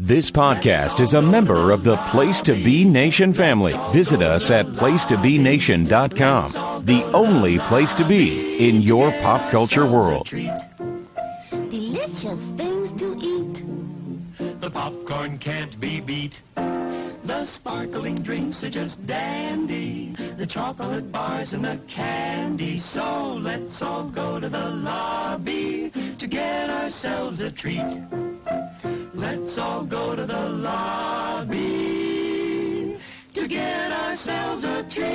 This podcast is a member of the Place to Be Nation family. Visit us at placetobenation.com, the only place to be in your pop culture world. Delicious things to eat. The popcorn can't be beat. The sparkling drinks are just dandy. The chocolate bars and the candy. So let's all go to the lobby to get ourselves a treat. Let's all go to the lobby to get ourselves a treat.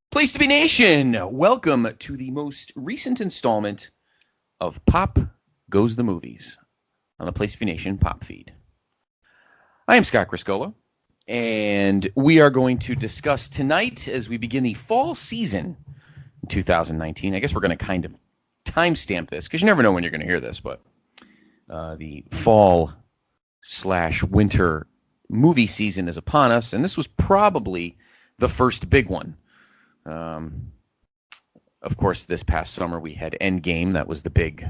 Place to Be Nation, welcome to the most recent installment of Pop Goes the Movies on the Place to Be Nation pop feed. I am Scott Criscuolo, and we are going to discuss tonight as we begin the fall season in 2019. I guess we're going to kind of timestamp this because you never know when you're going to hear this, but the fall/winter movie season is upon us, and this was probably the first big one. Of course, this past summer we had Endgame. That was the big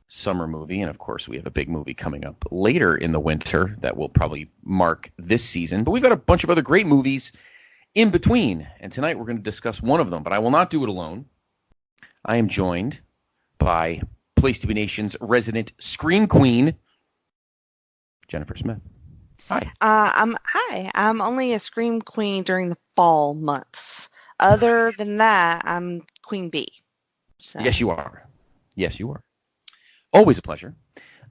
summer movie, and of course we have a big movie coming up later in the winter that will probably mark this season. But we've got a bunch of other great movies in between, and tonight we're going to discuss one of them, but I will not do it alone. I am joined by Place to Be Nation's resident scream queen, Jennifer Smith. Hi. I'm only a scream queen during the fall months. Other than that, I'm Queen Bee. So. Yes, you are. Yes, you are. Always a pleasure.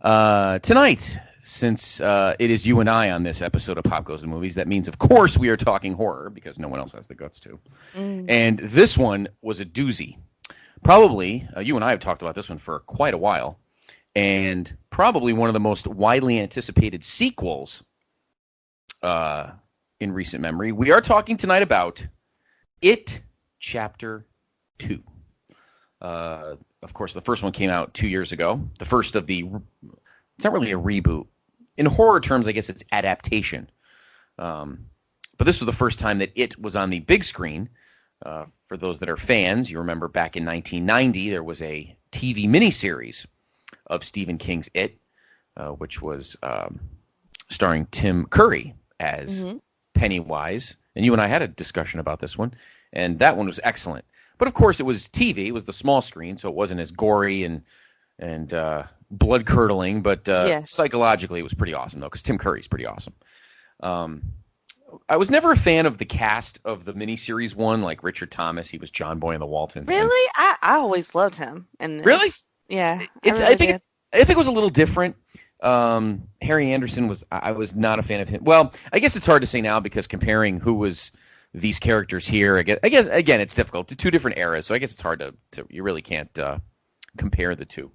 Tonight, since it is you and I on this episode of Pop Goes the Movies, that means, of course, we are talking horror because no one else has the guts to. And this one was a doozy. Probably, you and I have talked about this one for quite a while, and probably one of the most widely anticipated sequels in recent memory. We are talking tonight about It Chapter 2. Of course, the first one came out 2 years ago. The first of the... It's not really a reboot. In horror terms, I guess it's adaptation. But this was the first time that It was on the big screen. For those that are fans, you remember back in 1990, there was a TV miniseries of Stephen King's It, which was starring Tim Curry as Pennywise. And you and I had a discussion about this one, and that one was excellent. But, of course, it was TV. It was the small screen, so it wasn't as gory and blood-curdling. But yes. Psychologically, it was pretty awesome, though, because Tim Curry's pretty awesome. I was never a fan of the cast of the miniseries one, like Richard Thomas. He was John Boy in the Waltons. Really? I always loved him. Really? Yeah. I think it was a little different. Harry Anderson I was not a fan of him. Well, I guess it's hard to say now because comparing who was these characters here, I guess again, it's difficult. Two different eras, so I guess it's hard to you really can't compare the two.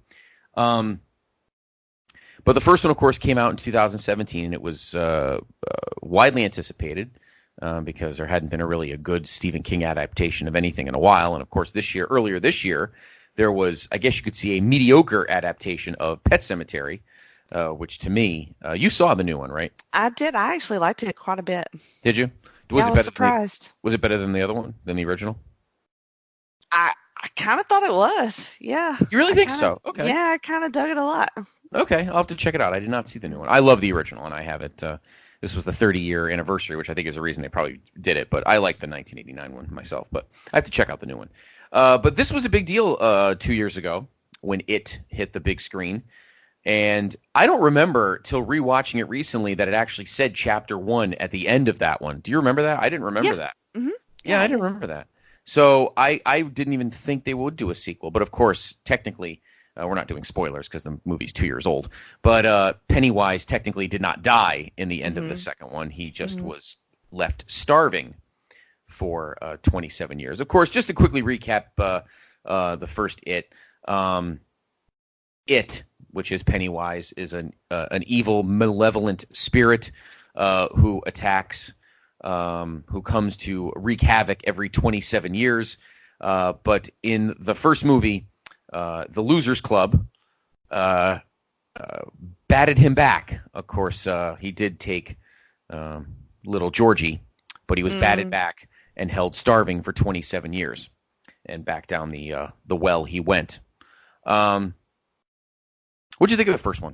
But the first one, of course, came out in 2017, and it was widely anticipated because there hadn't been a good Stephen King adaptation of anything in a while. And, of course, earlier this year, there was, I guess you could see, a mediocre adaptation of Pet Sematary, which to me, you saw the new one, right? I did. I actually liked it quite a bit. Did you? I was surprised. Was it better than the other one, than the original? I kind of thought it was, yeah. You really think so? Okay. Yeah, I kind of dug it a lot. Okay, I'll have to check it out. I did not see the new one. I love the original, and I have it. This was the 30-year anniversary, which I think is the reason they probably did it. But I like the 1989 one myself. But I have to check out the new one. But this was a big deal 2 years ago when It hit the big screen. And I don't remember till rewatching it recently that it actually said Chapter 1 at the end of that one. Do you remember that? I didn't remember that. Mm-hmm. Yeah, I didn't remember that. So I didn't even think they would do a sequel. But, of course, technically, we're not doing spoilers because the movie's 2 years old. But Pennywise technically did not die in the end of the second one. He just was left starving for 27 years. Of course, just to quickly recap the first It, It, which is Pennywise, is an evil, malevolent spirit who attacks, who comes to wreak havoc every 27 years. But in the first movie, the Losers Club batted him back. Of course, he did take little Georgie, but he was batted back and held starving for 27 years. And back down the well he went. What'd you think of the first one?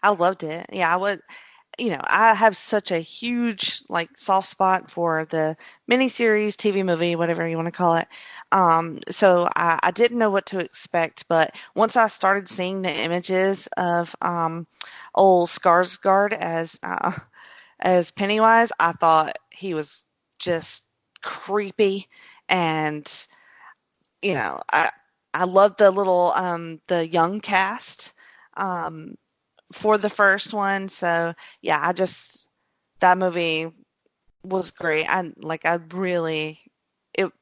I loved it. Yeah, I would. I have such a huge like soft spot for the miniseries, TV movie, whatever you want to call it. So I didn't know what to expect, but once I started seeing the images of old Skarsgård as Pennywise, I thought he was just creepy, and I loved the young cast. Um, for the first one. So yeah, that movie was great. It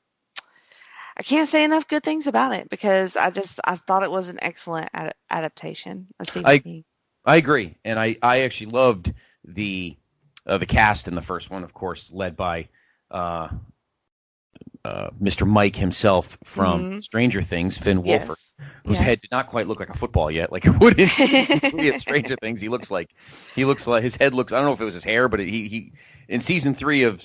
I can't say enough good things about it because I thought it was an excellent adaptation of Stephen I King. I agree, and I actually loved the cast in the first one, of course, led by uh, Mr. Mike himself from Hmm. Stranger Things, Finn Wolfhard, Yes. whose head did not quite look like a football yet, like it would in season three of Stranger Things. He looks like his head looks. I don't know if it was his hair, but he in season three of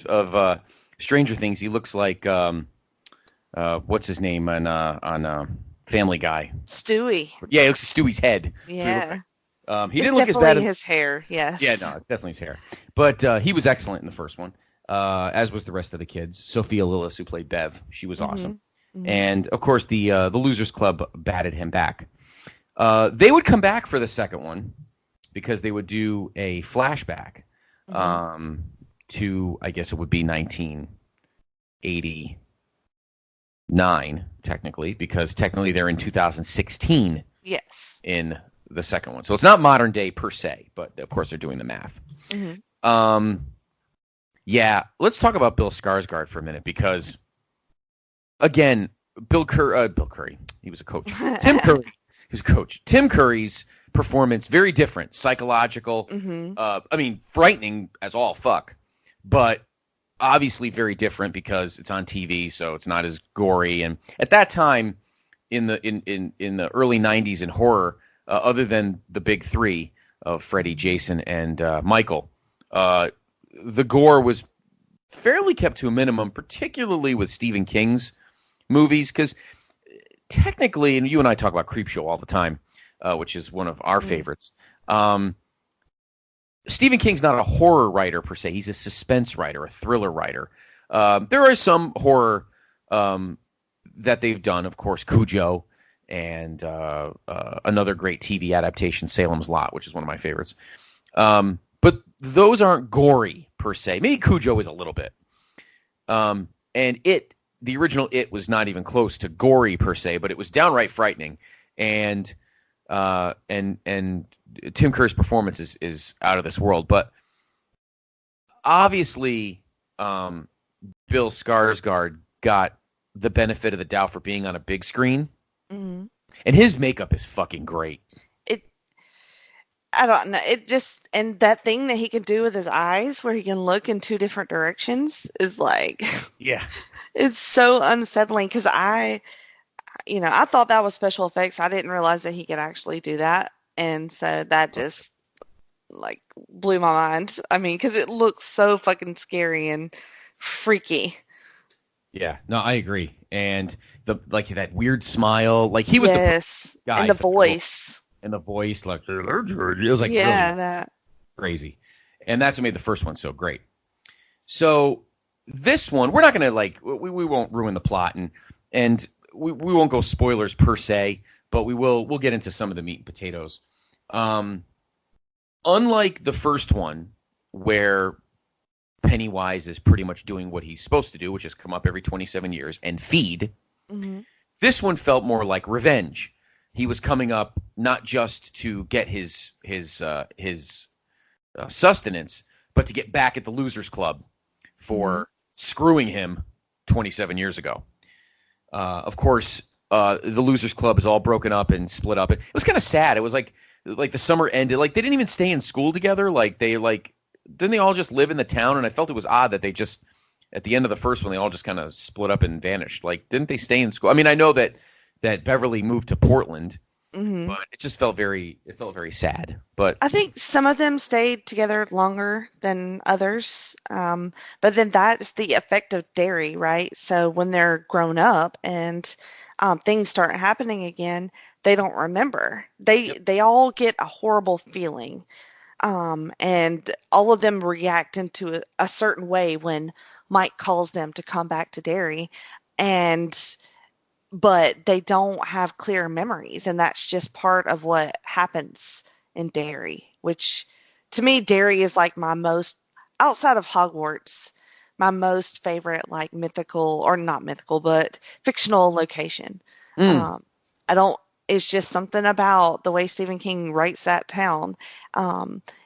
Stranger Things, he looks like what's his name on Family Guy. Stewie. Yeah, he looks like Stewie's head. Yeah. He It's didn't look as bad definitely as his hair. Yes. yeah, no, it's definitely his hair. But he was excellent in the first one, as was the rest of the kids. Sophia Lillis, who played Bev, she was awesome. Mhm. And of course, the Losers Club batted him back. They would come back for the second one because they would do a flashback to, I guess it would be 1989, technically, because technically they're in 2016 Yes. in the second one. So it's not modern day per se, but of course they're doing the math. Hmm. Yeah, let's talk about Bill Skarsgård for a minute because, again, Bill Curry, he was a coach. Tim Curry, he was a coach. Tim Curry's performance, very different, psychological. I mean, frightening as all fuck, but obviously very different because it's on TV, so it's not as gory. And at that time, in the early '90s in horror, other than the big three of Freddy, Jason, and Michael, the gore was fairly kept to a minimum, particularly with Stephen King's movies, because technically, and you and I talk about Creepshow all the time, which is one of our favorites. Stephen King's not a horror writer per se; he's a suspense writer, a thriller writer. There are some horror that they've done, of course, Cujo, and another great TV adaptation, Salem's Lot, which is one of my favorites. But those aren't gory per se. Maybe Cujo is a little bit. And the original It was not even close to gory per se, but it was downright frightening. And Tim Curry's performance is out of this world. But obviously, Bill Skarsgård got the benefit of the doubt for being on a big screen. Hmm. And his makeup is fucking great. I don't know. It just, and that thing that he can do with his eyes where he can look in two different directions is like, Yeah. it's so unsettling because I thought that was special effects. I didn't realize that he could actually do that. And so that just like blew my mind. I mean, because it looks so fucking scary and freaky. Yeah, no, I agree. And that weird smile, like he was the Yes. guy And the for the role. voice. And the voice, like it was like Yeah, really that. crazy. And that's what made the first one so great. So this one, we're not gonna we won't ruin the plot and we won't go spoilers per se, but we'll get into some of the meat and potatoes. Unlike the first one, where Pennywise is pretty much doing what he's supposed to do, which is come up every 27 years and feed. Hmm. This one felt more like revenge. He was coming up not just to get his sustenance, but to get back at the Losers Club for screwing him 27 years ago. Of course, the Losers Club is all broken up and split up. It was kind of sad. It was like the summer ended. Like they didn't even stay in school together. Didn't they all just live in the town? And I felt it was odd that they just at the end of the first one they all just kind of split up and vanished. Like didn't they stay in school? I mean, I know that Beverly moved to Portland, but it just felt very sad. But I think some of them stayed together longer than others. But then that's the effect of dairy, right? So when they're grown up and things start happening again, they don't remember. They all get a horrible feeling. And all of them react into a certain way when Mike calls them to come back to Derry, and but they don't have clear memories, and that's just part of what happens in Derry. Which, to me, Derry is like my most, outside of Hogwarts, my most favorite, like, mythical, or not mythical, but fictional location. Mm. I don't. It's just something about the way Stephen King writes that town.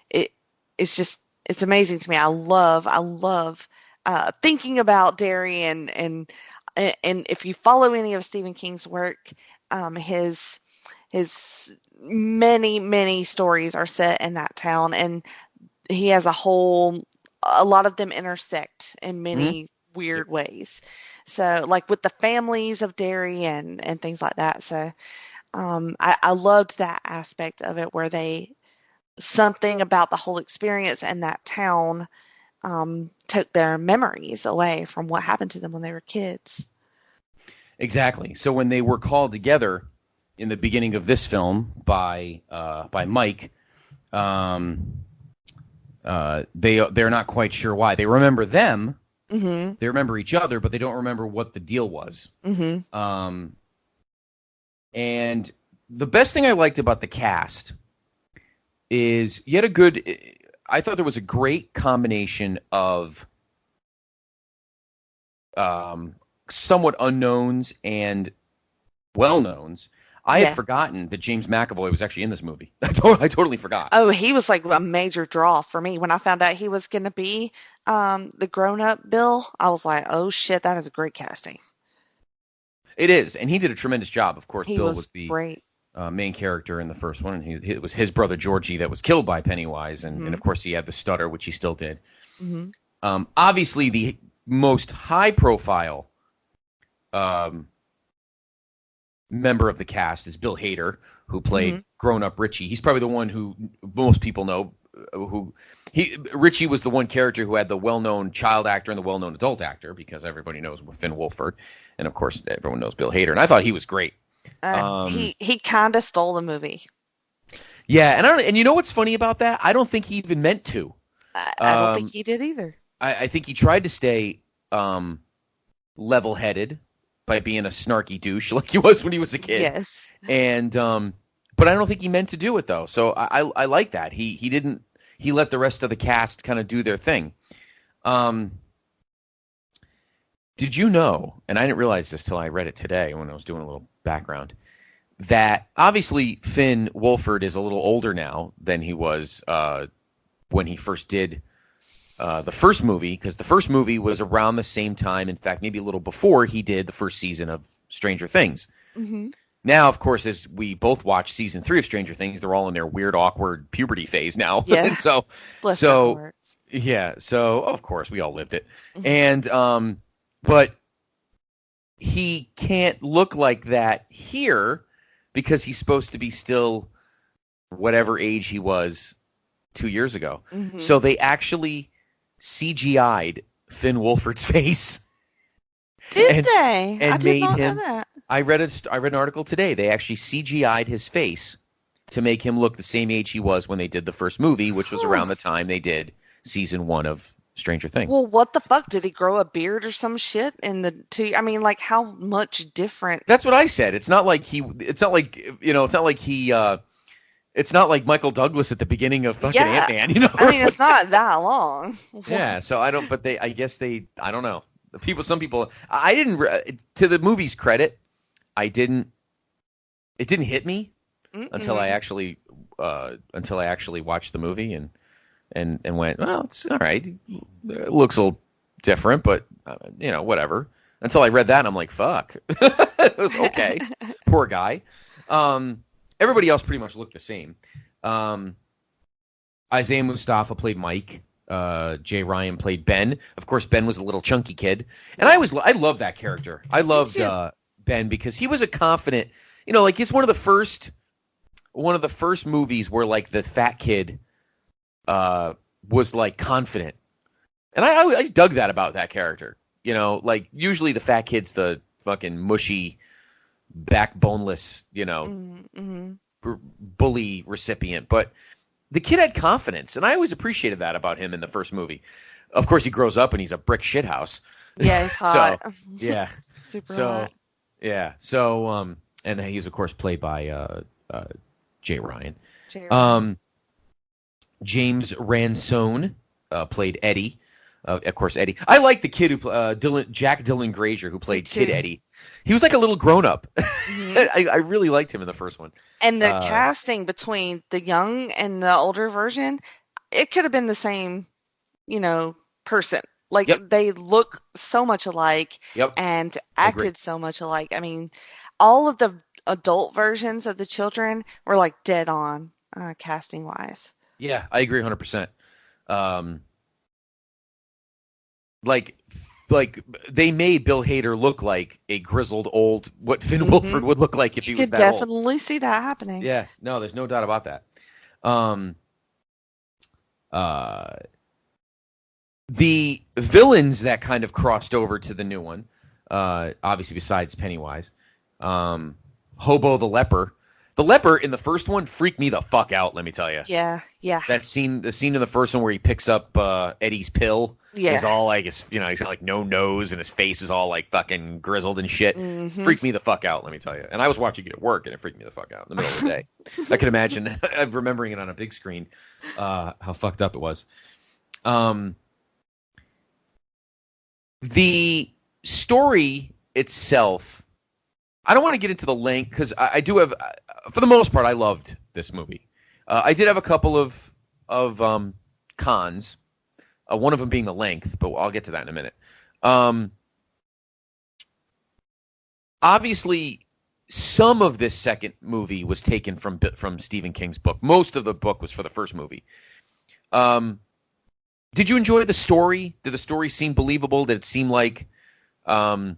It it's amazing to me. I love thinking about Derry, and if you follow any of Stephen King's work, his many stories are set in that town, and he has a lot of them intersect in Mm. many weird ways. So, like with the families of Derry and things like that. So, I loved that aspect of it, where something about the whole experience and that town took their memories away from what happened to them when they were kids. Exactly. So when they were called together in the beginning of this film by Mike, they're not quite sure why. They remember them. Mm-hmm. They remember each other, but they don't remember what the deal was. Mm-hmm. And the best thing I liked about the cast is you had a good. I thought there was a great combination of somewhat unknowns and well-knowns. I had forgotten that James McAvoy was actually in this movie. I totally forgot. Oh, he was like a major draw for me. When I found out he was going to be the grown-up Bill, I was like, oh shit, that is a great casting. It is, and he did a tremendous job. Of course, Bill was the great. Main character in the first one, and it was his brother Georgie that was killed by Pennywise, and of course he had the stutter, which he still did. Mm-hmm. Obviously, the most high-profile member of the cast is Bill Hader, who played grown-up Richie. He's probably the one who most people know. Richie was the one character who had the well-known child actor and the well-known adult actor, because everybody knows Finn Wolfhard, and of course everyone knows Bill Hader. And I thought he was great. He kind of stole the movie. Yeah, and you know what's funny about that? I don't think he even meant to. I don't think he did either. I think he tried to stay level-headed by being a snarky douche like he was when he was a kid. Yes. And but I don't think he meant to do it though. So I like that. He let the rest of the cast kind of do their thing. Did you know, and I didn't realize this till I read it today when I was doing a little background, that obviously Finn Wolfhard is a little older now than he was when he first did the first movie, because the first movie was around the same time, in fact, maybe a little before he did the first season of Stranger Things. Mm-hmm. Now, of course, as we both watch season 3 of Stranger Things, they're all in their weird, awkward puberty phase now. Yeah. so yeah, so of course we all lived it. Mm-hmm. And but he can't look like that here because he's supposed to be still whatever age he was 2 years ago. Mm-hmm. So they actually CGI'd Finn Wolfhard's face. Did they? And I did not him, know that. I read an article today. They actually CGI'd his face to make him look the same age he was when they did the first movie, which was around the time they did season 1 of Stranger Things. Well, what the fuck? Did he grow a beard or some shit in the two? I mean, like, how much different? That's what I said. It's not like Michael Douglas at the beginning of fucking Ant-Man, you know? I mean, it's not that long. Yeah, so I don't, but I don't know. Some people, I didn't, to the movie's credit, it didn't hit me until I actually watched the movie and went, well, it's all right. It looks a little different, but whatever. Until I read that, and I'm like, fuck. It was okay. Poor guy. Everybody else pretty much looked the same. Isaiah Mustafa played Mike. Jay Ryan played Ben. Of course, Ben was a little chunky kid, and I love that character. I loved Ben because he was a confident. Like it's one of the first movies where like the fat kid was like confident, and I dug that about that character. Like usually the fat kid's the fucking mushy, backboneless, Mm-hmm. bully recipient. But the kid had confidence, and I always appreciated that about him in the first movie. Of course, he grows up and he's a brick shithouse. Yeah, he's hot. So, yeah. Super So, hot. yeah. So, and he's, of course, played by Jay Ryan. Jay Ryan. James Ransone played Eddie. Of course, Eddie. I like the kid who Jack Dylan Grazer, who played Kid Eddie. He was like a little grown up. Mm-hmm. I really liked him in the first one. And the casting between the young and the older version, it could have been the same, person. Like they look so much alike and acted so much alike. I mean, all of the adult versions of the children were like dead on casting wise. Yeah, I agree 100%. Like they made Bill Hader look like a grizzled old what Finn Wolfhard would look like if he was that old. You could definitely see that happening. Yeah, no, there's no doubt about that. The villains that kind of crossed over to the new one, obviously besides Pennywise, Hobo the Leper. The leper in the first one freaked me the fuck out, let me tell you. Yeah. The scene in the first one where he picks up Eddie's pill is all like, he's got like no nose and his face is all like fucking grizzled and shit. Mm-hmm. Freaked me the fuck out, let me tell you. And I was watching it at work and it freaked me the fuck out in the middle of the day. I can imagine remembering it on a big screen, how fucked up it was. The story itself, I don't want to get into the length because I do have, for the most part, I loved this movie. I did have a couple of cons, one of them being the length, but I'll get to that in a minute. Obviously, some of this second movie was taken from Stephen King's book. Most of the book was for the first movie. Did you enjoy the story? Did the story seem believable? Did it seem like that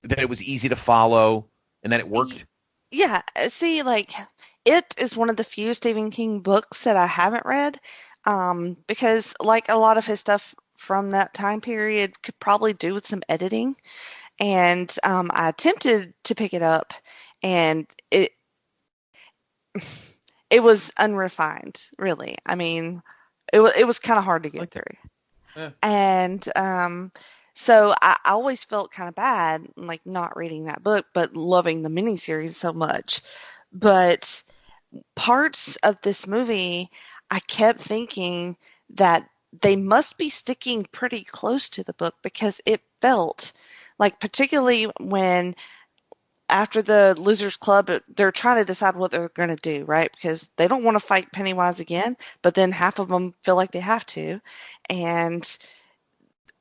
it was easy to follow and that it worked? Yeah. See, like, it is one of the few Stephen King books that I haven't read because, like, a lot of his stuff from that time period could probably do with some editing. And I attempted to pick it up, and it was unrefined, really. I mean, it was kind of hard to get through. Yeah. And so I always felt kind of bad, like not reading that book, but loving the miniseries so much. But parts of this movie, I kept thinking that they must be sticking pretty close to the book because it felt like, particularly when after the Losers Club, they're trying to decide what they're going to do, right? Because they don't want to fight Pennywise again, but then half of them feel like they have to. And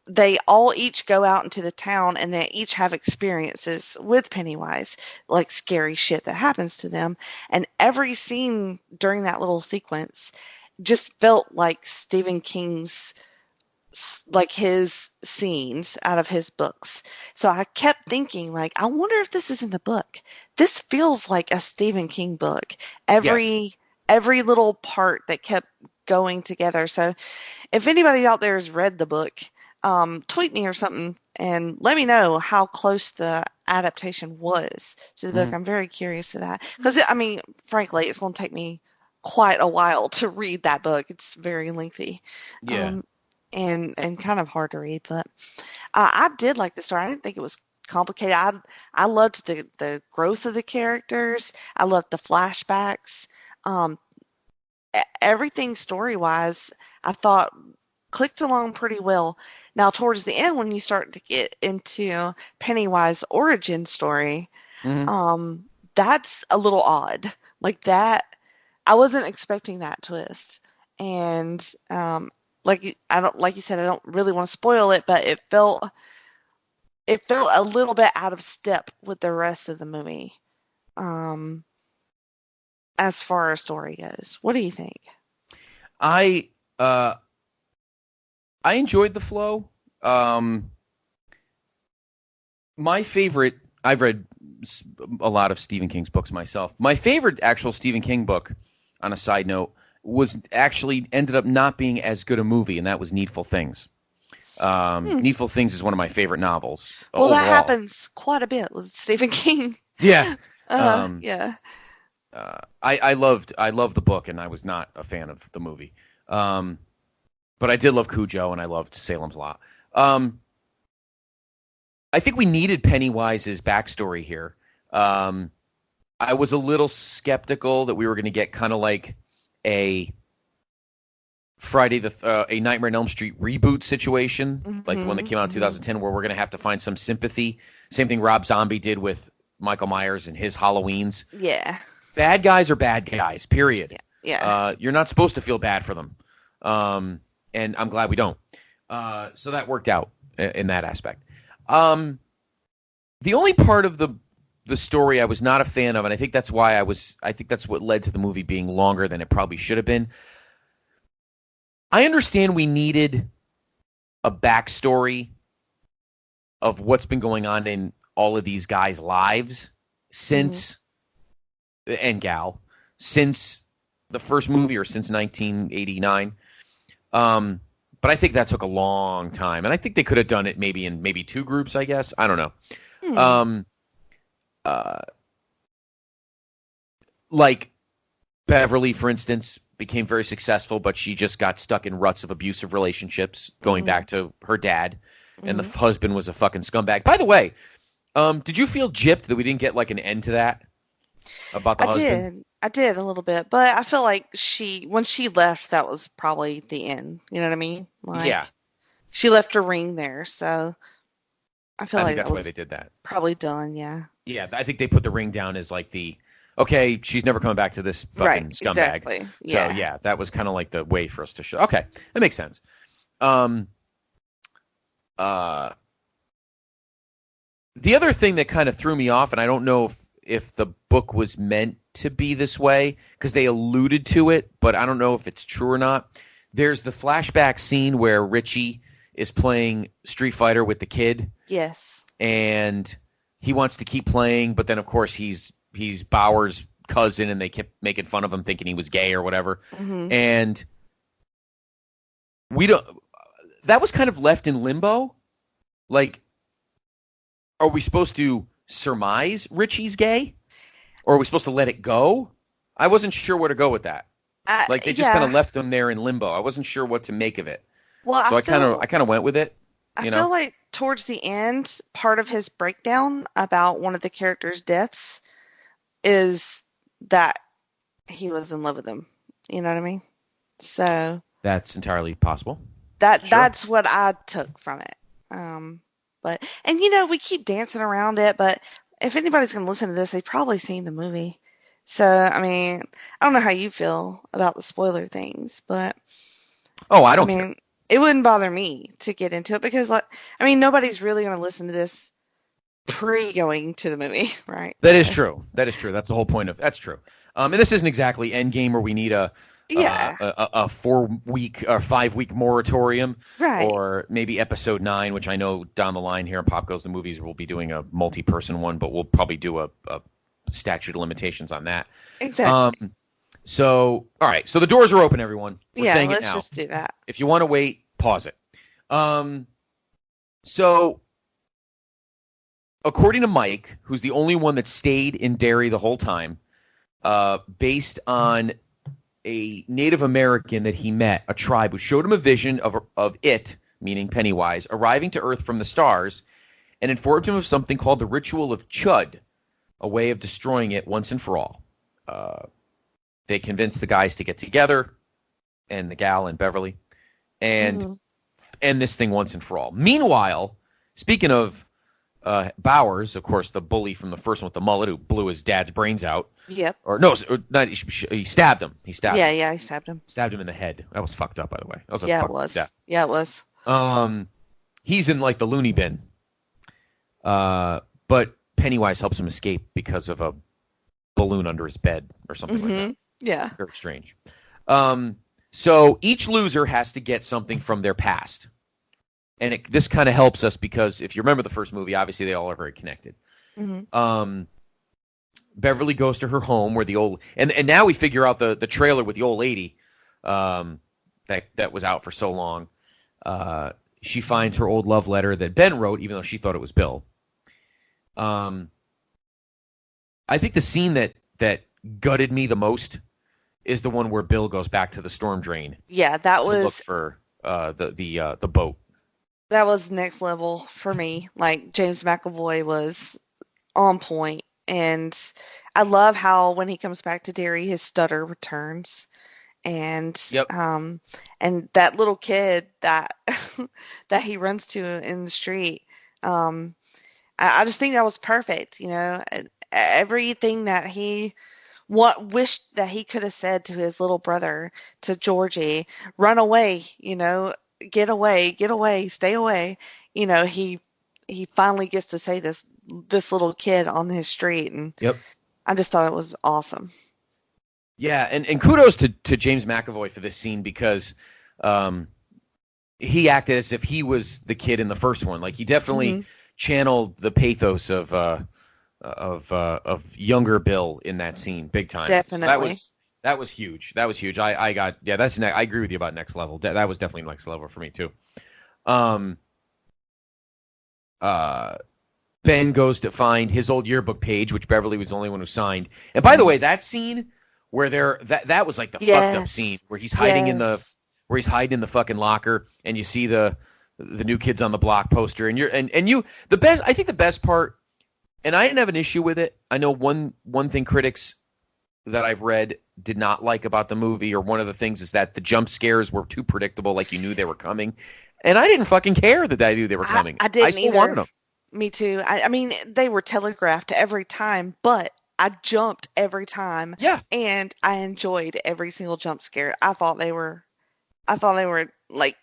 they all each go out into the town and they each have experiences with Pennywise, like scary shit that happens to them. And every scene during that little sequence just felt like Stephen King's, like his scenes out of his books. So I kept thinking, like, I wonder if this is in the book. This feels like a Stephen King book. Every little part that kept going together. So if anybody out there has read the book, tweet me or something and let me know how close the adaptation was to the book. I'm very curious to that because, I mean, frankly, it's going to take me quite a while to read that book. It's very lengthy. Yeah. And kind of hard to read, but I did like the story. I didn't think it was complicated. I loved the growth of the characters. I loved the flashbacks. Everything story-wise, I thought clicked along pretty well. Now, towards the end, when you start to get into Pennywise origin story, that's a little odd. Like that, I wasn't expecting that twist. And like you said, I don't really want to spoil it, but it felt a little bit out of step with the rest of the movie, as far as story goes. What do you think? I enjoyed the flow. My favorite, I've read a lot of Stephen King's books myself. My favorite actual Stephen King book, on a side note, was actually ended up not being as good a movie, and that was Needful Things. Needful Things is one of my favorite novels. Well, overall. that happens quite a bit with Stephen King. Yeah. Yeah. I loved the book, and I was not a fan of the movie. But I did love Cujo, and I loved Salem's Lot. I think we needed Pennywise's backstory here. I was a little skeptical that we were going to get kind of like a a Nightmare on Elm Street reboot situation, like the one that came out in 2010, where we're going to have to find some sympathy. Same thing Rob Zombie did with Michael Myers and his Halloweens. Yeah. Bad guys are bad guys, period. Yeah. You're not supposed to feel bad for them. And I'm glad we don't. So that worked out in that aspect. The only part of the story I was not a fan of, and I think that's why I think that's what led to the movie being longer than it probably should have been. I understand we needed a backstory of what's been going on in all of these guys' lives since and gal since the first movie, or since 1989. But I think that took a long time, and I think they could have done it maybe in two groups, I guess. I don't know. Like Beverly, for instance, became very successful, but she just got stuck in ruts of abusive relationships going back to her dad, and the husband was a fucking scumbag. By the way, did you feel gypped that we didn't get like an end to that about the husband? I did a little bit, but I feel like when she left, that was probably the end. You know what I mean? Like, Yeah. She left her ring there, so I feel like that's that why was they did that. probably done. Yeah. Yeah, I think they put the ring down as like okay, she's never coming back to this fucking scumbag. Exactly. Yeah. So yeah, that was kind of like the way for us to show. Okay, that makes sense. The other thing that kind of threw me off, and I don't know if the book was meant to be this way, because they alluded to it, but I don't know if it's true or not. There's the flashback scene where Richie is playing Street Fighter with the kid. Yes. And he wants to keep playing, but then of course he's Bauer's cousin, and they kept making fun of him, thinking he was gay or whatever. And that was kind of left in limbo. Like, are we supposed to surmise Richie's gay, or are we supposed to let it go? I wasn't sure where to go with that. Like, they just kind of left him there in limbo. I wasn't sure what to make of it. Well, so I kind of went with it. I feel like towards the end, part of his breakdown about one of the characters' deaths is that he was in love with him. You know what I mean? So that's entirely possible. That's what I took from it. But we keep dancing around it, but if anybody's going to listen to this, they've probably seen the movie. So, I mean, I don't know how you feel about the spoiler things, but I mean, it wouldn't bother me to get into it because, nobody's really going to listen to this pre-going to the movie, right? That is true. That's the whole point of that's true. And this isn't exactly Endgame where we need a 4-week or 5-week moratorium, right? Or maybe episode 9, which I know down the line here in Pop Goes the Movies we'll be doing a multi-person one, but we'll probably do a statute of limitations on that. Exactly. So, all right. So the doors are open, everyone. We're saying let's it now. just do that. If you want to wait, pause it. So, according to Mike, who's the only one that stayed in Derry the whole time, based on a Native American that he met, a tribe, who showed him a vision of it, meaning Pennywise, arriving to Earth from the stars, and informed him of something called the Ritual of Chud, a way of destroying it once and for all. They convinced the guys to get together, and the gal and Beverly, and end this thing once and for all. Meanwhile, speaking of Bowers, of course, the bully from the first one with the mullet who blew his dad's brains out. Yep. Or no, not, he stabbed him. He stabbed him. Yeah, he stabbed him. Stabbed him in the head. That was fucked up, by the way. That was a it was. Death. Yeah, it was. He's in like the loony bin. But Pennywise helps him escape because of a balloon under his bed or something like that. Yeah. Very strange. So each loser has to get something from their past. And this kind of helps us because if you remember the first movie, obviously they all are very connected. Beverly goes to her home where the old and now we figure out the trailer with the old lady that was out for so long. she finds her old love letter that Ben wrote, even though she thought it was Bill. I think the scene that gutted me the most is the one where Bill goes back to the storm drain. Yeah, that to was look for the boat. that was next level for me. Like James McAvoy was on point, and I love how when he comes back to Derry, his stutter returns, and Yep. and that little kid that that he runs to in the street. I just think that was perfect. Everything that he wished that he could have said to his little brother, to Georgie, run away, get away, stay away. He finally gets to say this little kid on his street, and Yep. I just thought it was awesome. Yeah, and kudos to James McAvoy for this scene because he acted as if he was the kid in the first one. Like he definitely channeled the pathos of younger Bill in that scene, big time. Definitely. So that was huge. That was huge. I agree with you about next level. That was definitely next level for me too. Ben goes to find his old yearbook page, which Beverly was the only one who signed. And by the way, that scene where that was like the fucked up scene where he's hiding in the fucking locker, and you see the New Kids on the Block poster, and I think the best part, and I didn't have an issue with it. I know one thing critics that I've read did not like about the movie, or one of the things, is that the jump scares were too predictable, like you knew they were coming. And I didn't fucking care that I knew they were coming. I didn't still either. wanted them. Me too. I mean, they were telegraphed every time, but I jumped every time. Yeah. And I enjoyed every single jump scare. I thought they were like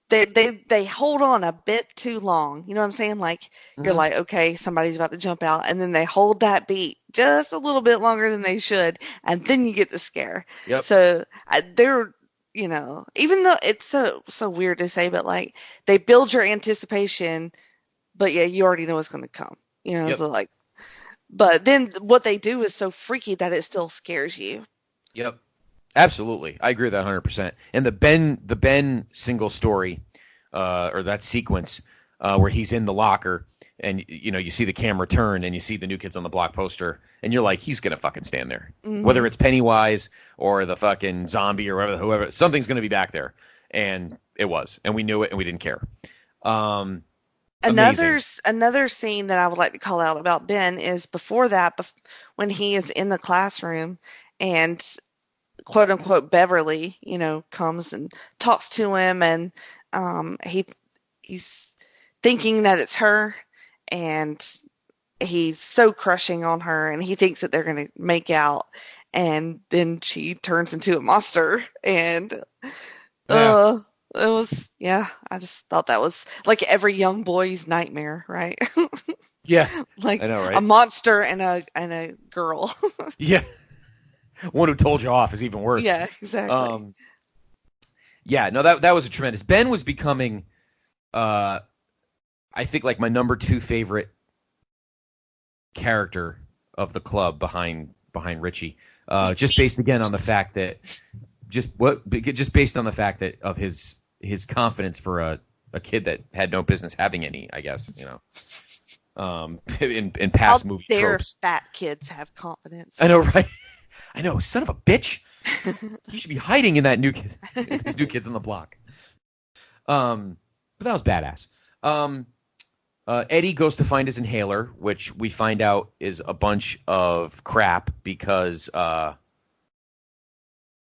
they hold on a bit too long. You know what I'm saying? Like you're like, okay, somebody's about to jump out, and then they hold that beat just a little bit longer than they should, and then you get the scare. Yep. So they're, even though it's so weird to say, but like they build your anticipation, but yeah, you already know it's going to come. Yep. So like, but then what they do is so freaky that it still scares you. Yep. Absolutely. I agree with that 100%. And the Ben single story, or that sequence, where he's in the locker and, you see the camera turn and you see the New Kids on the Block poster and you're like, he's going to fucking stand there. Mm-hmm. Whether it's Pennywise or the fucking zombie or whoever, something's going to be back there. And it was. And we knew it and we didn't care. Another scene that I would like to call out about Ben is before that, when he is in the classroom and quote unquote Beverly, comes and talks to him, and he's thinking that it's her, and he's so crushing on her, and he thinks that they're going to make out, and then she turns into a monster, and it was, I just thought that was like every young boy's nightmare, right? Yeah. Like I know, right? A monster and a girl. Yeah. One who told you off is even worse. Yeah, exactly. That was a tremendous. Ben was becoming, I think, like my number 2 favorite character of the club behind Richie. Just based again on the fact that of his confidence for a kid that had no business having any, I guess, in past movie tropes. Fat kids have confidence. I know, right? I know, son of a bitch. He should be hiding in that New Kids on the Block. But that was badass. Eddie goes to find his inhaler, which we find out is a bunch of crap because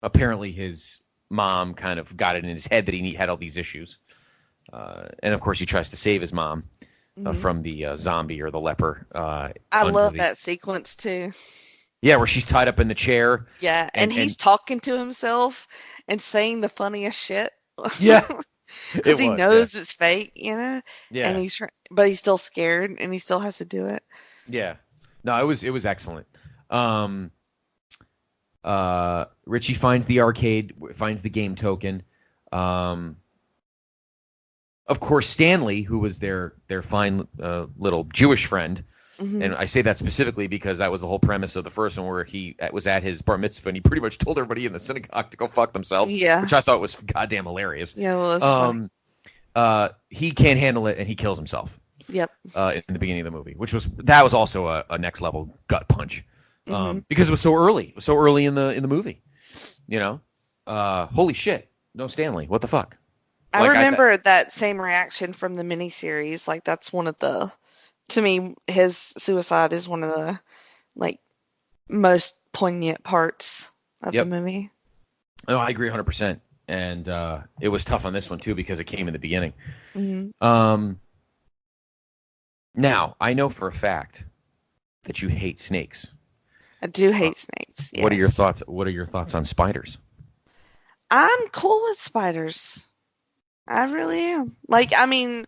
apparently his mom kind of got it in his head that he had all these issues. And of course he tries to save his mom from the zombie or the leper. I love that sequence too. Yeah, where she's tied up in the chair. Yeah, and he's talking to himself and saying the funniest shit. Yeah. Because he knows it's fake, Yeah. And but he's still scared and he still has to do it. Yeah. No, it was excellent. Richie finds the arcade, finds the game token. Of course, Stanley, who was their fine little Jewish friend, and I say that specifically because that was the whole premise of the first one, where he was at his bar mitzvah and he pretty much told everybody in the synagogue to go fuck themselves. Yeah. Which I thought was goddamn hilarious. Yeah, it was funny. he can't handle it and he kills himself. Yep. In the beginning of the movie, that was also a next level gut punch, because it was so early. It was so early in the movie, you know. Holy shit! No Stanley, what the fuck? I remember that same reaction from the miniseries. Like that's one of the, to me, his suicide is one of the like most poignant parts of the movie. No, I agree 100%. And it was tough on this one too because it came in the beginning. Now, I know for a fact that you hate snakes. I do hate snakes. Yes. What are your thoughts? What are your thoughts on spiders? I'm cool with spiders. I really am. Like, I mean,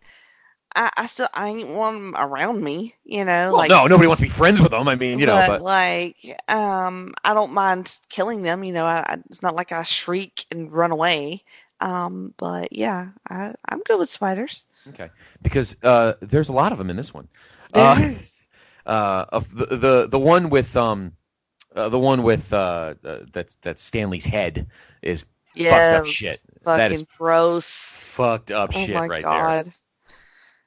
I ain't want them around me, you know. Well, like, no, nobody wants to be friends with them. I mean, you know, but like, I don't mind killing them. You know, it's not like I shriek and run away. But yeah, I'm good with spiders. Okay, because there's a lot of them in this one. There is. The one with that's Stanley's head is fucked up shit. That is gross. Fucked up shit right there. Oh my God.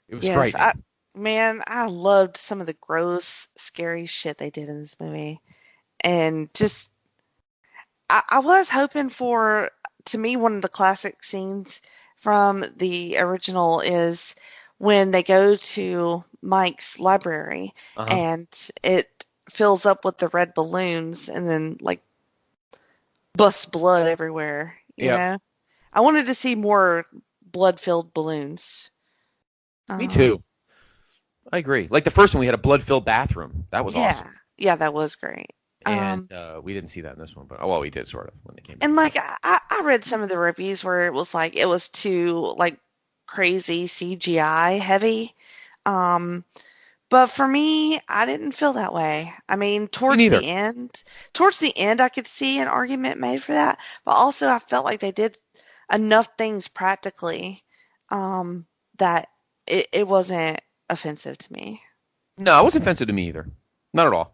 It was great. I loved some of the gross, scary shit they did in this movie. And just, I was hoping for, to me, one of the classic scenes from the original is when they go to Mike's library and it fills up with the red balloons and then, like, busts blood everywhere, you know? I wanted to see more blood-filled balloons. Me too. I agree. Like the first one, we had a blood-filled bathroom. That was awesome. Yeah, that was great. And we didn't see that in this one, but we did sort of when they came. And like I read some of the reviews where it was like it was too like crazy CGI heavy. But for me, I didn't feel that way. I mean, towards the end, I could see an argument made for that. But also, I felt like they did enough things practically that it wasn't offensive to me. No, it wasn't offensive to me either. Not at all.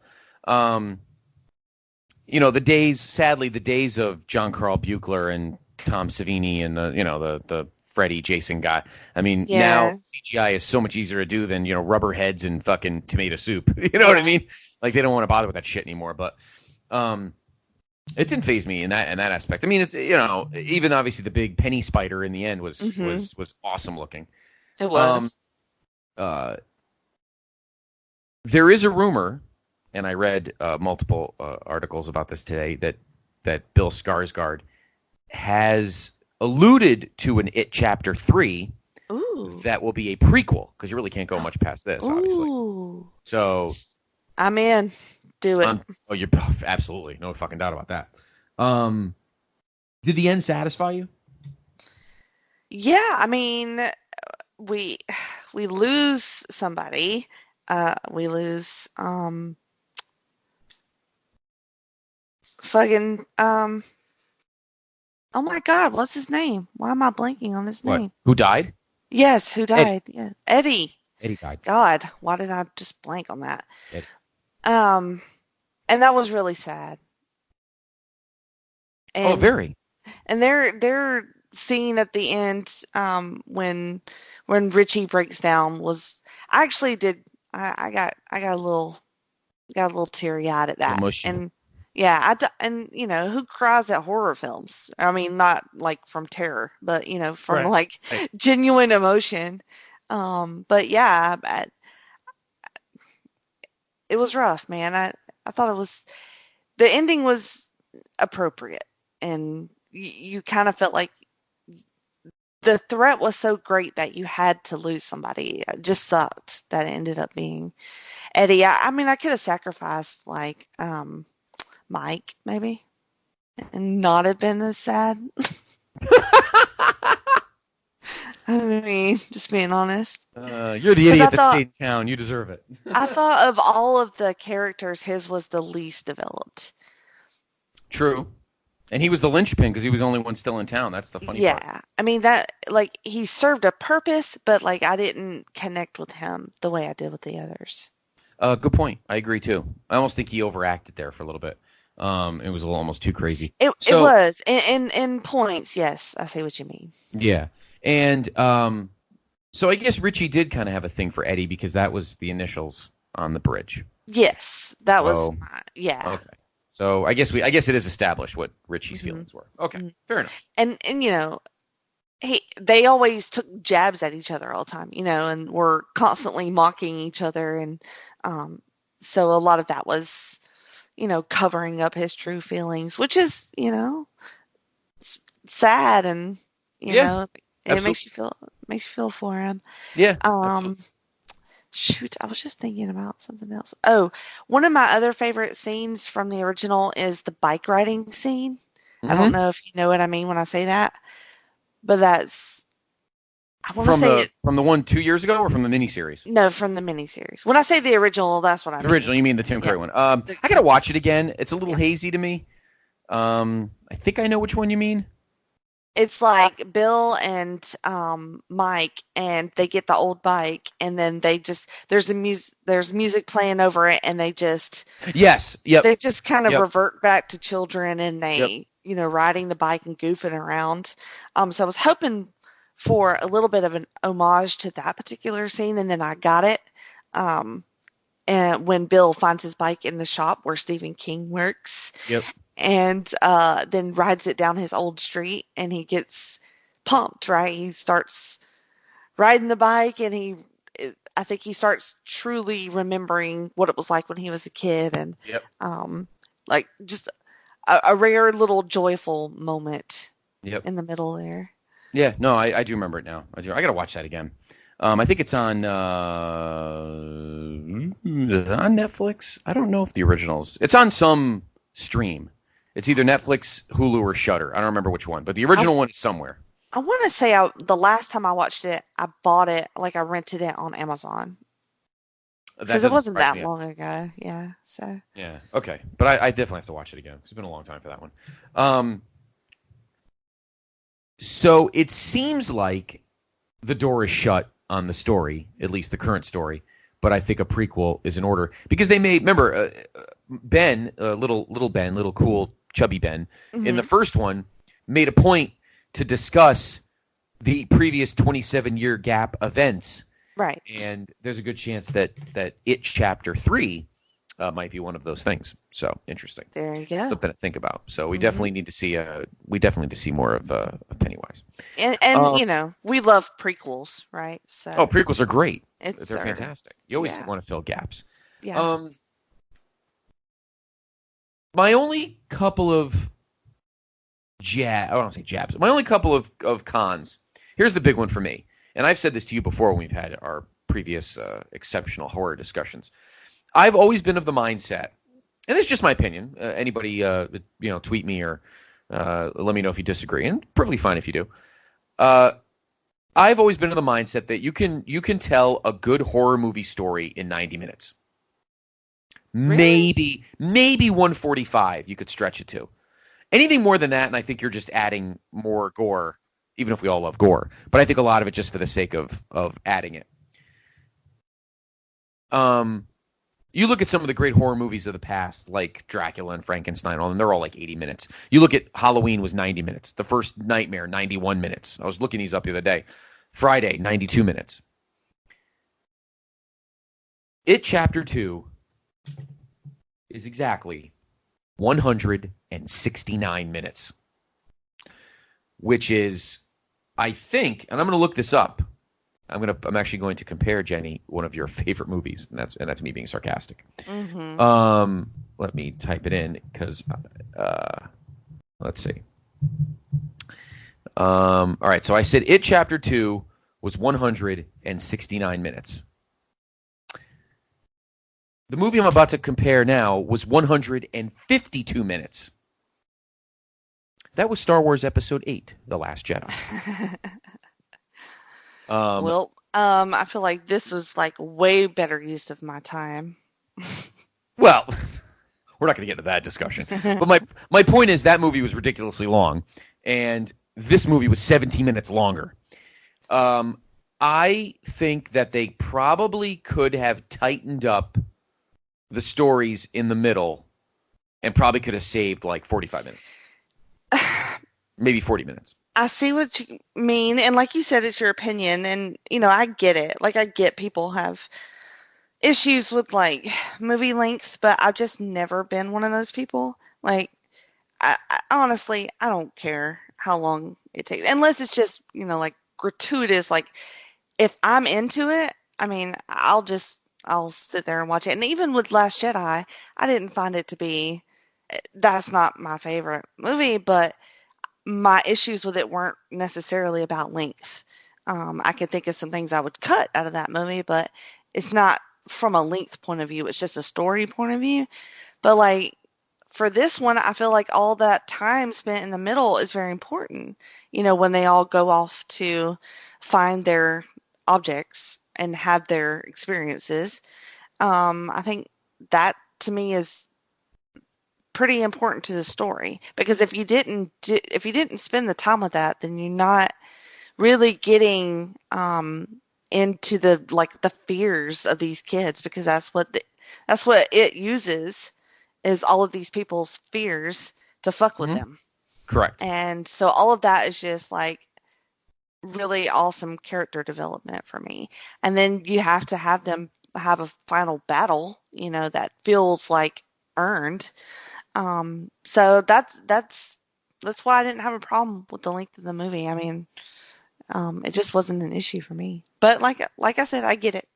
You know, the days of John Carl Buechler and Tom Savini and the Freddy Jason guy. I mean, now CGI is so much easier to do than, you know, rubber heads and fucking tomato soup. You know what I mean? Like they don't want to bother with that shit anymore. But it didn't faze me in that aspect. I mean, it's, you know, even obviously the big penny spider in the end was awesome looking. It was. There is a rumor, and I read multiple articles about this today, that Bill Skarsgård has alluded to an It Chapter 3 that will be a prequel, because you really can't go much past this, obviously. So I'm in. Do it. You're absolutely no fucking doubt about that. Did the end satisfy you? Yeah, I mean, we lose somebody. We lose fucking oh my God, what's his name? Why am I blanking on his name? Who died? Yes, who died? Yeah, Eddie. Eddie died. God, why did I just blank on that? Eddie. And that was really sad. And, very. And their scene at the end, when Richie breaks down was, I actually did. I got a little teary eyed at that. Emotional. And yeah, and you know, who cries at horror films? I mean, not like from terror, but you know, from like genuine emotion. But yeah, it was rough, man. I thought the ending was appropriate, and you kind of felt like the threat was so great that you had to lose somebody. It just sucked that it ended up being Eddie. I mean, I could have sacrificed like Mike maybe, and not have been as sad. I mean, just being honest. You're the idiot that stayed in town. You deserve it. I thought of all of the characters, his was the least developed. True. And he was the linchpin because he was the only one still in town. That's the funny part. Yeah. I mean, that, like, he served a purpose, but, like, I didn't connect with him the way I did with the others. Good point. I agree, too. I almost think he overacted there for a little bit. It was almost too crazy. It was. In points, yes. I see what you mean. Yeah. And So I guess Richie did kind of have a thing for Eddie because that was the initials on the bridge. Yes, that was Oh, yeah. okay. So I guess it is established what Richie's hmm feelings were. Okay, hmm fair enough. And they always took jabs at each other all the time, and were constantly mocking each other, and um, so a lot of that was, covering up his true feelings, which is, sad, and Yeah, it absolutely. makes you feel for him. Yeah, Um, absolutely. Shoot, I was just thinking about something else. Oh, one of my other favorite scenes from the original is the bike riding scene. I don't Hmm. know if you know what I mean when I say that, but I want to From say the it. from the one 2 years ago or from the miniseries? No, from the miniseries. When I say the original, that's what I The mean. original, you mean the Tim Yeah. Curry one? The, I gotta watch it again. It's a little yeah. hazy to me. I think I know which one you mean. It's like Bill and Mike, and they get the old bike, and then there's music playing over it, and Yes. Yep. they just kind of Yep. revert back to children, and Yep. they riding the bike and goofing around. So I was hoping for a little bit of an homage to that particular scene, and then I got it. Um, and when Bill finds his bike in the shop where Stephen King works, Yep. and then rides it down his old street, and he gets pumped, right? He starts riding the bike, and I think he starts truly remembering what it was like when he was a kid, and Yep. um, like just a rare little joyful moment Yep. in the middle there. Yeah. No, I do remember it now. I do. I gotta watch that again. I think it's on is it on Netflix. I don't know if the originals. It's on some stream. It's either Netflix, Hulu, or Shudder. I don't remember which one, but the I, original one is somewhere. I want to say the last time I watched it, I bought it, like I rented it on Amazon That because it doesn't wasn't surprise that me. long ago. Yeah, so. Yeah. Okay. But I definitely have to watch it again. It's been a long time for that one. Um, so it seems like the door is shut on the story, at least the current story. But I think a prequel is in order because they made. Remember, Ben, little Ben, little cool chubby Ben, in the hmm first one, made a point to discuss the previous 27-year gap events, Right. and there's a good chance that It Chapter 3 might be one of those things. So interesting, There you go. something to think about. So we hmm definitely need to see more of Pennywise. And Um, we love prequels, right? oh, So prequels are great. it's They're our fantastic. You always yeah, want to fill gaps. yeah. Um, my only couple of I don't want to say jabs. My only couple of cons. Here's the big one for me, and I've said this to you before when we've had our previous exceptional horror discussions. I've always been of the mindset, and this is just my opinion. Anybody, tweet me or let me know if you disagree, and perfectly fine if you do. Uh, I've always been of the mindset that you can tell a good horror movie story in 90 minutes. Really? Maybe 145 you could stretch it to. Anything more than that, and I think you're just adding more gore, even if we all love gore. But I think a lot of it just for the sake of adding it. You look at some of the great horror movies of the past, like Dracula and Frankenstein, and they're all like 80 minutes. You look at Halloween was 90 minutes. The First Nightmare, 91 minutes. I was looking these up the other day. Friday, 92 minutes. It Chapter 2 is exactly 169 minutes, which is, I think, and I'm going to look this up. I'm actually going to compare, Jenny, one of your favorite movies, and that's me being sarcastic. hmm Let me type it in because let's see. All right, so I said It Chapter 2 was 169 minutes. The movie I'm about to compare now was 152 minutes. That was Star Wars Episode 8, The Last Jedi. Well, I feel like this was like way better use of my time. Well, we're not going to get into that discussion. But my point is that movie was ridiculously long, and this movie was 17 minutes longer. I think that they probably could have tightened up the stories in the middle and probably could have saved like 45 minutes. Maybe 40 minutes. I see what you mean, and like you said, it's your opinion, and I get it. Like I get people have issues with like movie length, but I've just never been one of those people. Like I honestly, I don't care how long it takes, unless it's just like gratuitous. Like if I'm into it, I mean, I'll sit there and watch it. And even with Last Jedi, I didn't find it to be. That's not my favorite movie, but my issues with it weren't necessarily about length. I could think of some things I would cut out of that movie, but it's not from a length point of view. It's just a story point of view. But like for this one, I feel like all that time spent in the middle is very important. When they all go off to find their objects and have their experiences. I think that to me is pretty important to the story because if you didn't spend the time with that, then you're not really getting into the fears of these kids because that's what it uses is all of these people's fears to fuck with them. Correct. And so all of that is just like really awesome character development for me. And then you have to have them have a final battle, that feels like earned. So that's why I didn't have a problem with the length of the movie. I mean, it just wasn't an issue for me. But like I said, I get it.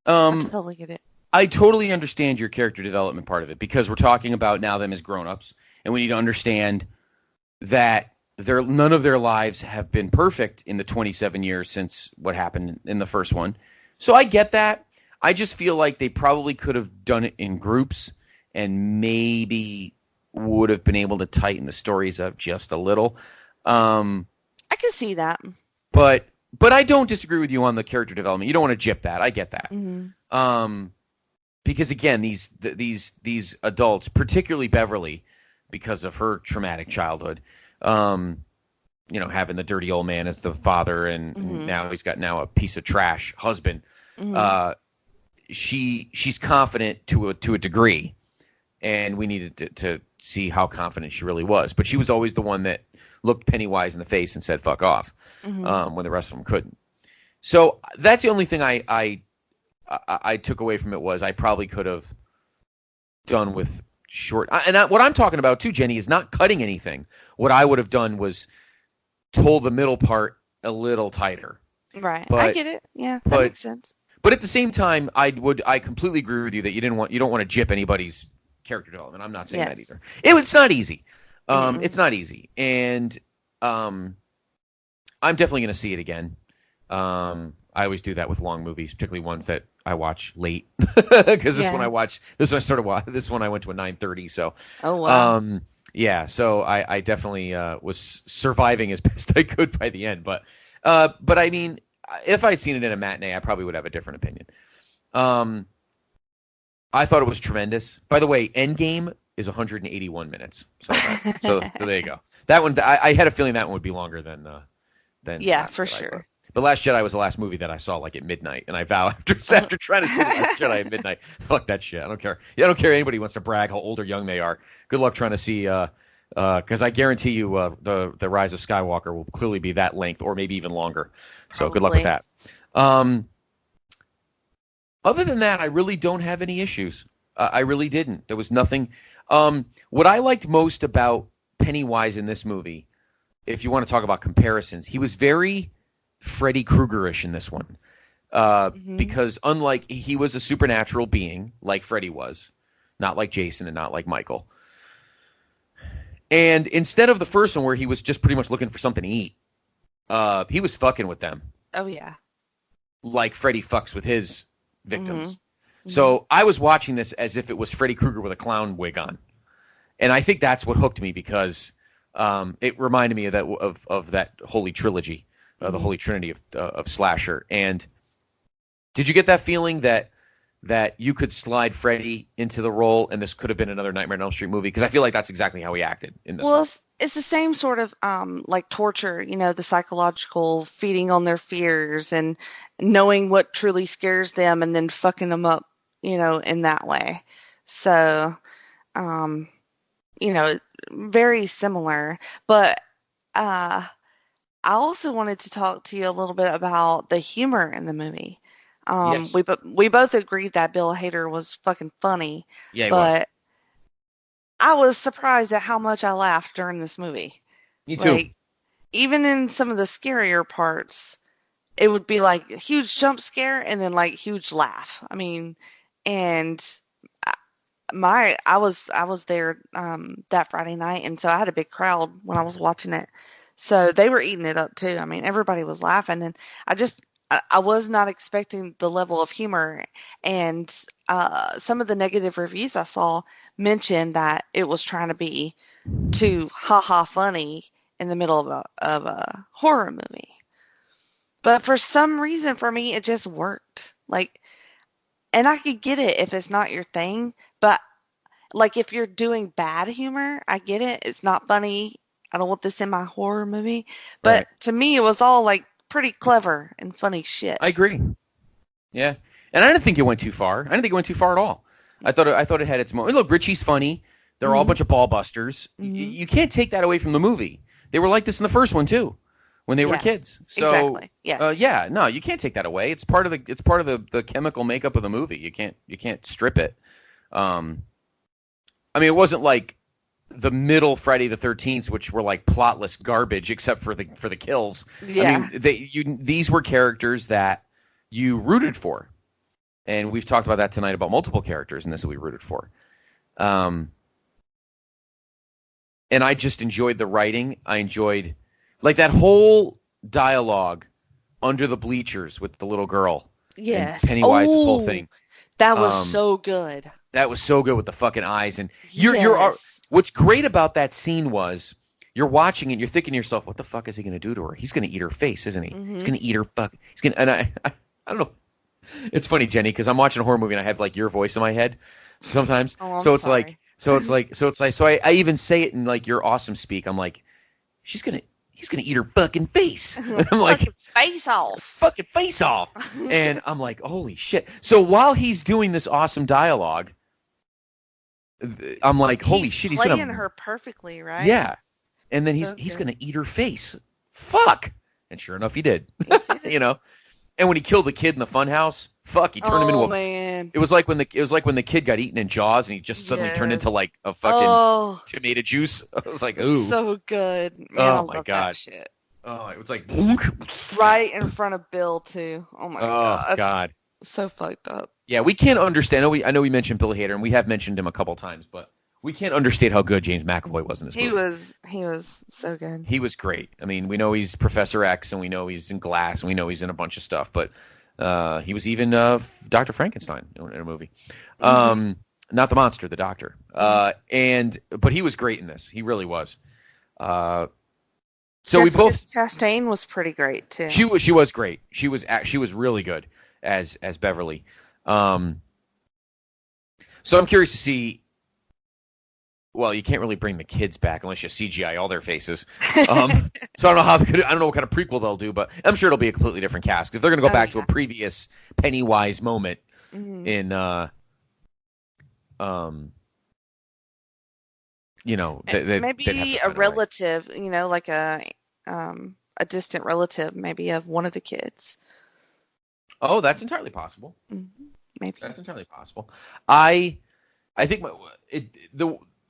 I totally get it. I totally understand your character development part of it because we're talking about now them as grown-ups, and we need to understand that none of their lives have been perfect in the 27 years since what happened in the first one. So I get that. I just feel like they probably could have done it in groups and maybe would have been able to tighten the stories up just a little. I can see that. But I don't disagree with you on the character development. You don't want to gyp that. I get that. Mm-hmm. Because again, these adults, particularly Beverly, because of her traumatic childhood, having the dirty old man as the father, and now he's got a piece of trash husband. Mm-hmm. She's confident to a degree, and we needed to see how confident she really was. But she was always the one that looked Pennywise in the face and said "fuck off," when the rest of them couldn't. So that's the only thing I took away from it was I probably could have done with short. What I'm talking about too, Jenny, is not cutting anything. What I would have done was told the middle part a little tighter. Right. I get it. Yeah, that makes sense. But at the same time, I completely agree with you that you don't want to gyp anybody's character development. I'm not saying that either. It's not easy. It's not easy, and I'm definitely going to see it again. I always do that with long movies, particularly ones that I watch late, because this one I went to a 9:30. So, oh wow, so I definitely was surviving as best I could by the end. But I mean, if I'd seen it in a matinee, I probably would have a different opinion. I thought it was tremendous. By the way, Endgame is 181 minutes. So there you go. That one, I had a feeling that one would be longer than. Yeah, for sure. But Last Jedi was the last movie that I saw like at midnight, and I vow after trying to see Last Jedi at midnight, fuck that shit. I don't care. Yeah, I don't care. Anybody wants to brag how old or young they are. Good luck trying to see. Because I guarantee you, the Rise of Skywalker will clearly be that length, or maybe even longer. So good luck with that. Other than that, I really don't have any issues. I really didn't. There was nothing. What I liked most about Pennywise in this movie, if you want to talk about comparisons, he was very Freddy Krueger-ish in this one. Because unlike he was a supernatural being, like Freddy was, not like Jason and not like Michael. And instead of the first one where he was just pretty much looking for something to eat, he was fucking with them. Oh, yeah. Like Freddy fucks with his victims. So I was watching this as if it was Freddy Krueger with a clown wig on. And I think that's what hooked me because it reminded me of that holy trilogy, the holy trinity of slasher. And did you get that feeling that you could slide Freddy into the role and this could have been another Nightmare on Elm Street movie? Because I feel like that's exactly how he acted in this one. It's the same sort of like torture, the psychological feeding on their fears and knowing what truly scares them and then fucking them up, in that way. So, very similar. But I also wanted to talk to you a little bit about the humor in the movie. Yes. We both agreed that Bill Hader was fucking funny, Yeah, he was. but I was surprised at how much I laughed during this movie. Me too. Like, even in some of the scarier parts, it would be like a huge jump scare and then like huge laugh. I mean, and I- I was there that Friday night, and so I had a big crowd when I was watching it. So they were eating it up too. I mean, everybody was laughing, and I was not expecting the level of humor. And some of the negative reviews I saw mentioned that it was trying to be too ha ha funny in the middle of a horror movie. But for some reason, for me, it just worked. Like, and I could get it if it's not your thing, but like if you're doing bad humor, I get it. It's not funny. I don't want this in my horror movie. But Right. to me, it was all like pretty clever and funny shit. I agree. Yeah. And I didn't think it went too far. I didn't think it went too far at all. I thought it had its moment. Look, Richie's funny. They're all a Hmm. bunch of ball busters. Hmm. You can't take that away from the movie. They were like this in the first one too, when they were Yeah, kids. So, exactly. Yes. yeah, no, you can't take that away. It's part of the chemical makeup of the movie. You can't strip it. Um, I mean, it wasn't like the middle Friday the 13th, which were like plotless garbage except for the kills. I Yeah. mean, these were characters that you rooted for, and we've talked about that tonight about multiple characters, and this is what we rooted for. Um, and I just enjoyed the writing. I enjoyed like that whole dialogue under the bleachers with the little girl and Yes. Pennywise's whole Oh, thing. that was Um, so good. that was so good with the fucking eyes. And Yes. what's great about that scene was you're watching and you're thinking to yourself, what the fuck is he going to do to her? He's going to eat her face, isn't he? He's Hmm. going to eat her fuck. He's going to, and I don't know. It's funny, Jenny, because I'm watching a horror movie and I have like your voice in my head sometimes. Oh, I'm So it's like, sorry. so I even say it in like your awesome speak. I'm like, he's gonna eat her fucking face. And I'm like, Fucking face off. fucking face off. And I'm like, holy shit. So while he's doing this awesome dialogue, I'm like, holy He's shit, he's playing gonna, her perfectly, right? yeah. And then So he's good. gonna eat her face. Fuck. And sure enough, he did. He did. You know. And when he killed the kid in the funhouse, fuck, he turned him into Oh a. man. It was like when the kid got eaten in Jaws, and he just suddenly turned into Yes. like a fucking Oh, tomato juice. I was like, ooh, so good. Man, I oh my love god, that shit. oh, it was like, Right in front of Bill too. Oh my oh god. god, So fucked up. yeah, we can't understand. I know we mentioned Bill Hader, and we have mentioned him a couple times, but we can't understate how good James McAvoy was in this movie. He was so good. He was great. I mean, we know he's Professor X, and we know he's in Glass, and we know he's in a bunch of stuff, but he was even Dr. Frankenstein in a movie. Not the monster, the doctor. But he was great in this. He really was. So we Jessica both. Chastain was pretty great too. She was great. She was really good as Beverly. So I'm curious to see. Well, you can't really bring the kids back unless you CGI all their faces. So I don't know I don't know what kind of prequel they'll do, but I'm sure it'll be a completely different cast. If they're going to go back to a previous Pennywise moment in, you know, Maybe they'd have to a find a way. relative, like a distant relative, maybe of one of the kids. Oh, that's entirely possible. Maybe. That's entirely possible. I think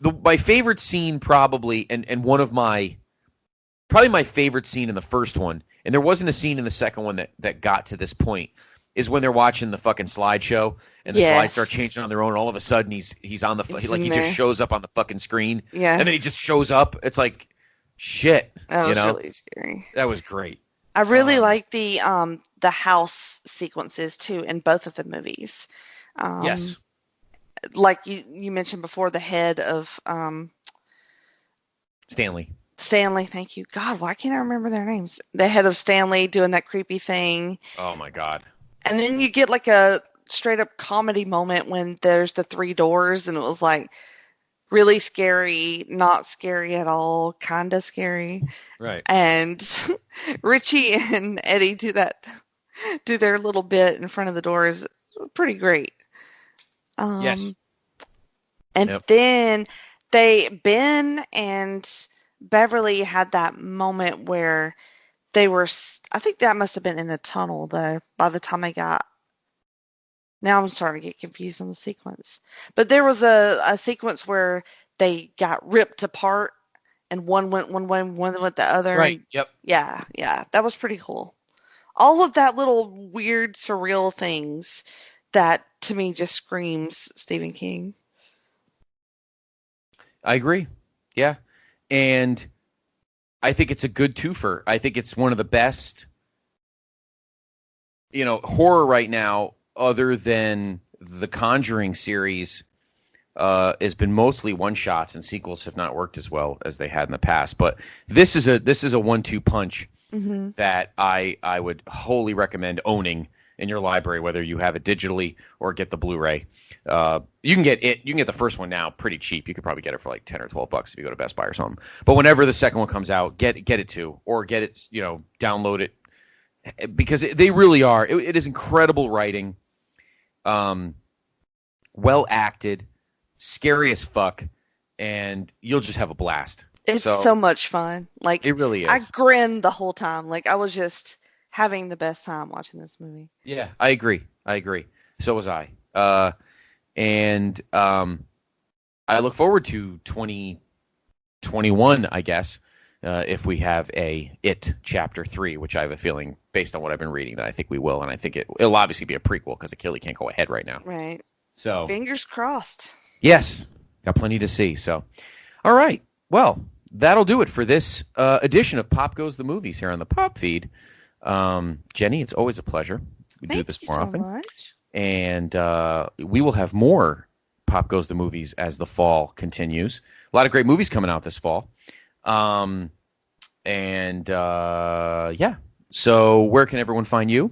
my favorite scene probably, and one of my probably my favorite scene in the first one, and there wasn't a scene in the second one that got to this point, is when they're watching the fucking slideshow and the slides start changing on their own, and all of a sudden he's on the he just shows up on the fucking screen, Yeah. and then he just shows up. It's like shit. That was really scary. That was great. I really like the house sequences too in both of the movies. Yes. Like you mentioned before, the head of Stanley. Stanley, thank you. God, why can't I remember their names? The head of Stanley doing that creepy thing. Oh my god. And then you get like a straight up comedy moment when there's the three doors, and it was like really scary, not scary at all, kind of scary. Right. And Richie and Eddie do their little bit in front of the doors. Pretty great. Yes. And then Ben and Beverly had that moment where I think that must have been in the tunnel though. By the time they got, now I'm starting to get confused on the sequence. But there was a sequence where they got ripped apart, and one went one way, one went the other. Right. And Yep. yeah, that was pretty cool. All of that little weird, surreal things that to me just screams Stephen King. I agree. Yeah. And I think it's a good twofer. I think it's one of the best, horror right now, other than the Conjuring series, has been mostly one-shots, and sequels have not worked as well as they had in the past. But this is a 1-2 punch that I would wholly recommend owning in your library, whether you have it digitally or get the Blu-ray. You can get the first one now pretty cheap. You could probably get it for like $10 or $12 if you go to Best Buy or something. But whenever the second one comes out, get it too, or get it, download it, because they really are. It is incredible writing, well acted, scary as fuck, and you'll just have a blast. It's so much fun. Like, it really is. I grinned the whole time. Like, I was just having the best time watching this movie. Yeah, I agree. So was I. And I look forward to 2021, I guess, if we have a It Chapter 3, which I have a feeling, based on what I've been reading, that I think we will. And I think it'll obviously be a prequel because it clearly can't go ahead right now. Right. So fingers crossed. Yes, got plenty to see. So, all right. Well, that'll do it for this edition of Pop Goes the Movies here on the Pop Feed. Jenny, it's always a pleasure. We do this more often. Much. And we will have more Pop Goes the Movies as the fall continues. A lot of great movies coming out this fall. Yeah. So where can everyone find you?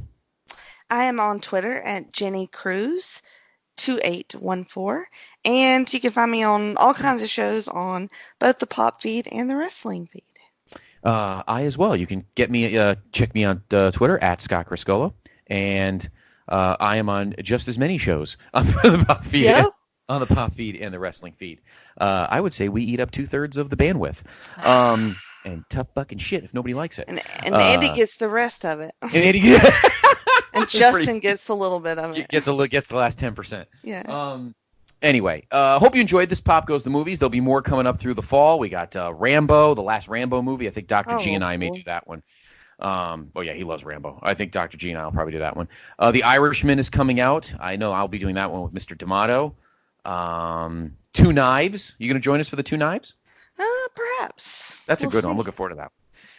I am on Twitter at Jenny Cruz 2814, and you can find me on all kinds of shows on both the Pop Feed and the Wrestling Feed. I as well. You can get me, check me on Twitter at Scott Criscuolo, and I am on just as many shows on the Pop Feed, on the Pop Feed and the Wrestling Feed. I would say we eat up 2/3 of the bandwidth, and tough fucking shit if nobody likes it. And Andy gets the rest of it. And Andy and Justin gets a little bit of it. Gets the last 10%. Yeah. Anyway, hope you enjoyed this Pop Goes the Movies. There'll be more coming up through the fall. We got Rambo, the last Rambo movie. I think Dr. G and I may do that one. Oh, yeah, he loves Rambo. I think Dr. G and I will probably do that one. The Irishman is coming out. I know I'll be doing that one with Mr. D'Amato. Two Knives. You going to join us for the Two Knives? Perhaps. That's a good one. I'm looking forward to that.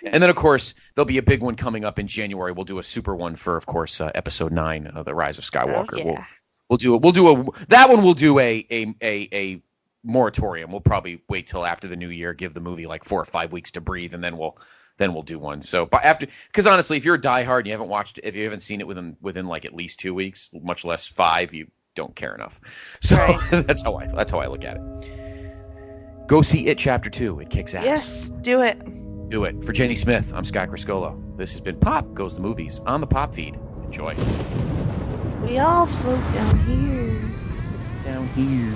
And then, of course, there'll be a big one coming up in January. We'll do a super one for, of course, episode 9 of The Rise of Skywalker. Oh, yeah. We'll do a moratorium. We'll probably wait till after the new year, give the movie like 4 or 5 weeks to breathe, and then we'll do one. So, because honestly, if you're a diehard and you haven't watched it, if you haven't seen it within like at least 2 weeks, much less 5, you don't care enough. So right. that's how I look at it. Go see It Chapter 2. It kicks ass. Yes, do it. Do it. For Jenny Smith, I'm Scott Criscuolo. This has been Pop Goes the Movies on the Pop Feed. Enjoy. We all float down here. Down here.